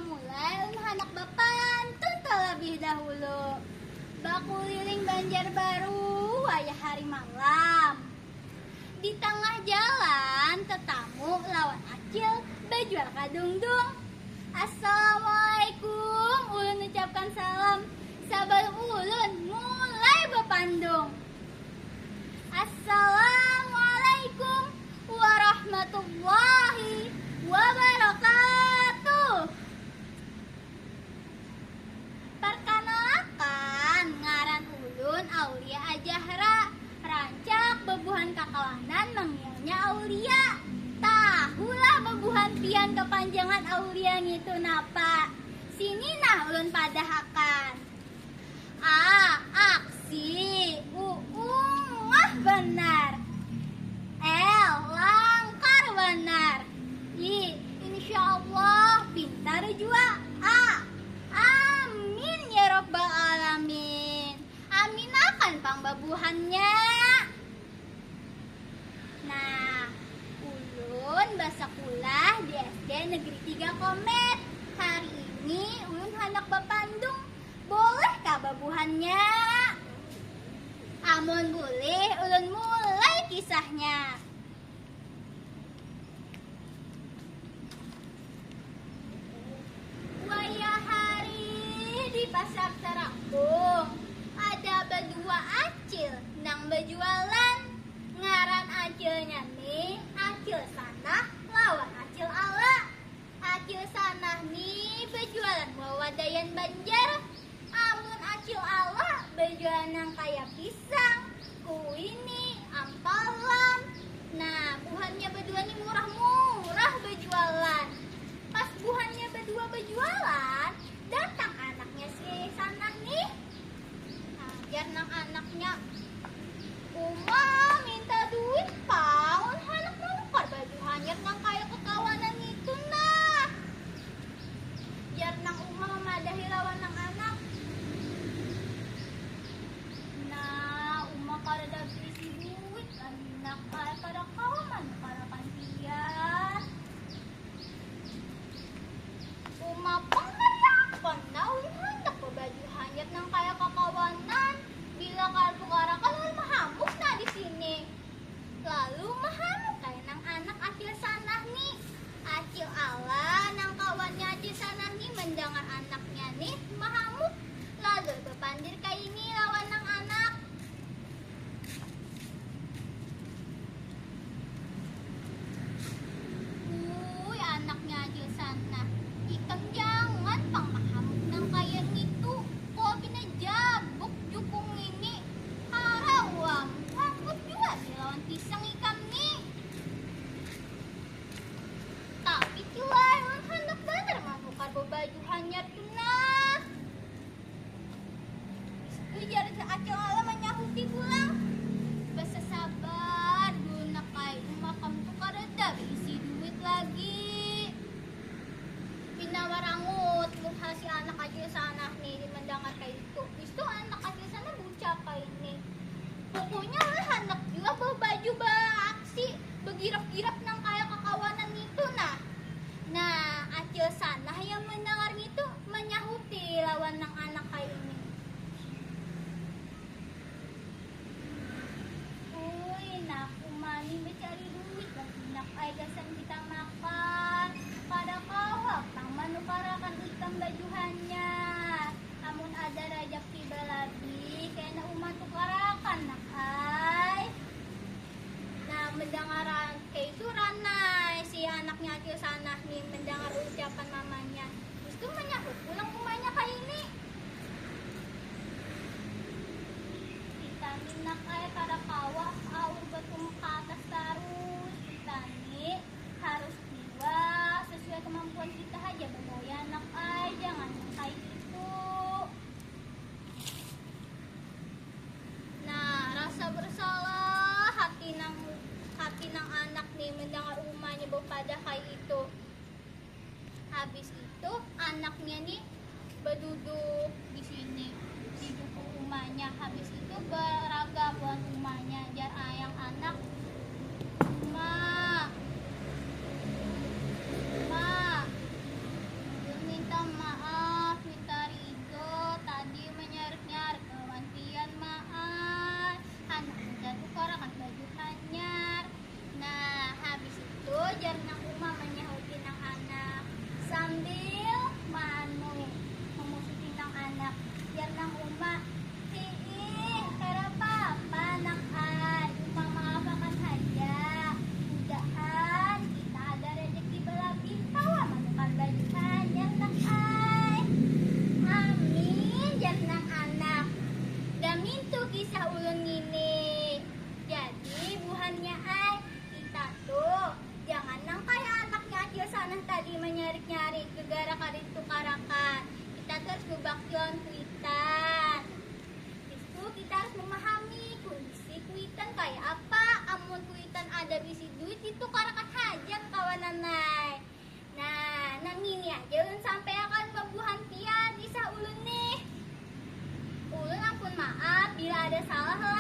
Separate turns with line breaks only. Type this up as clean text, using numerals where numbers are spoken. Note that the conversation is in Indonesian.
mulai anak bapantun terlebih dahulu. Baku liling Banjarbaru wayah hari malam. Di tengah jalan tetamu lawan acil bajual kadungdung. Assalamualaikum, ulun ucapkan salam. Sabar ulun mulai bepandung. Assalamualaikum warahmatullahi wabarakatuh. Perkenalkan, ngaran ulun Aulia Ajahra. Rancak bebuhan kakawanan manggilnya Aulia. Tahulah bebuhan pian kepanjangan Aulia ngitu napa. Sini nah ulun padahakan. Aksi, ungah benar. Langkar benar. Insyaallah pintar jua. Amin ya rabbal alamin. Aminakan pangbabuhannya. Nah, ulun basakulah di SD Negeri 3 Komet. Hari ini ulun hendak bepandung. Boleh kah babuhannya? Amun boleh, ulun mulai kisahnya. Wayah hari di pasar Terapung ada berdua acil nang berjualan. Ngaran acilnya nih acil sanah lawan acil ala. Acil sanah nih berjualan wawadayan Banjar. Amun acil ala berjualan nang kaya pisang, kuini, ampalan. Nah, buhannya berdua nih murah-murah berjualan. Pas buhannya berdua berjualan, datang anaknya si sanah nih. Ajar nang anaknya, Uma minta duit paun, anak nukar baju hanyar nang kaya kekawanan itu nah. Jar nang Uma memadahi lawan nang anak. Nah, Uma kareda berisi duit, anak kaya pada kawan, para pantian. Uma pengayapan na ulun hendak berbaju hanyar nang kaya kakawanan. Bila kartu-karakan ulun mahamuk na di sini. Lalu mahamuk kaya nang anak acil sanah nih. Acil ala nang kawannya acil sanah nih mendengar anaknya nih mahamuk. Lalu bepandir kaya ini lawan nang anak. Anaknya acil sanah. Ikang jangan pang mahamuk nang kaya gitu. Kok pinajabuk jukung ini. Harawam, takut juga si lawan pisang ikan nih. Tapi kiwai ulun hendak bener mamukar bebaju hanyar tunah. Ujar si acil ala menyahuti pulang. Basa sabar guna kay umakam tu kareda isi duit lagi. Pinawarangut mukha si anak acil sanah nih mendengar kayak itu. Itu anak acil sanah buca kayak ini. Pokoknya lah anak juga bawa baju baaksi begirap-girap nang kaya kakawanan itu nah. Nah, acil sanah yang mendengar itu menyahuti lawan nang anak kayak ini. Nak umani mencari duit lagi nak ay gasan kita makan. Pada kawak tang manukarakan ikan bajuhannya. Amun ada rajak tiba lagi kaya na umat tukarakan nak ay. Nah, mendengaran kayak itu ranai si anaknya acil sanah nih mendengar ucapan mamanya. Itu menyahut pulang rumahnya kayak ini. Vitamin nak ay para kawak aur betum ke atas terus. Vitamin harus jiwa sesuai kemampuan kita aja bergaya anak ay, jangan kayak gitu. Nah, rasa bersalah hati nang anak nih mendengar umahnya pada kayak itu. Habis itu anaknya nih berduduk di sini di buku rumahnya. Habis itu beraga buat rumahnya jar ayang anak. Ma, minta menyarik-nyarik gegara karitu karakan. Kita terus bebaktian kuitan. Itu kita harus memahami kondisi kuitan kayak apa. Amun kuitan ada bisi duit itu karakan hajat kawananay. Nah, nang ini aja ulun sampai akan membuhan pian isa ulun nih. Ulun ampun maaf bila ada salah lah.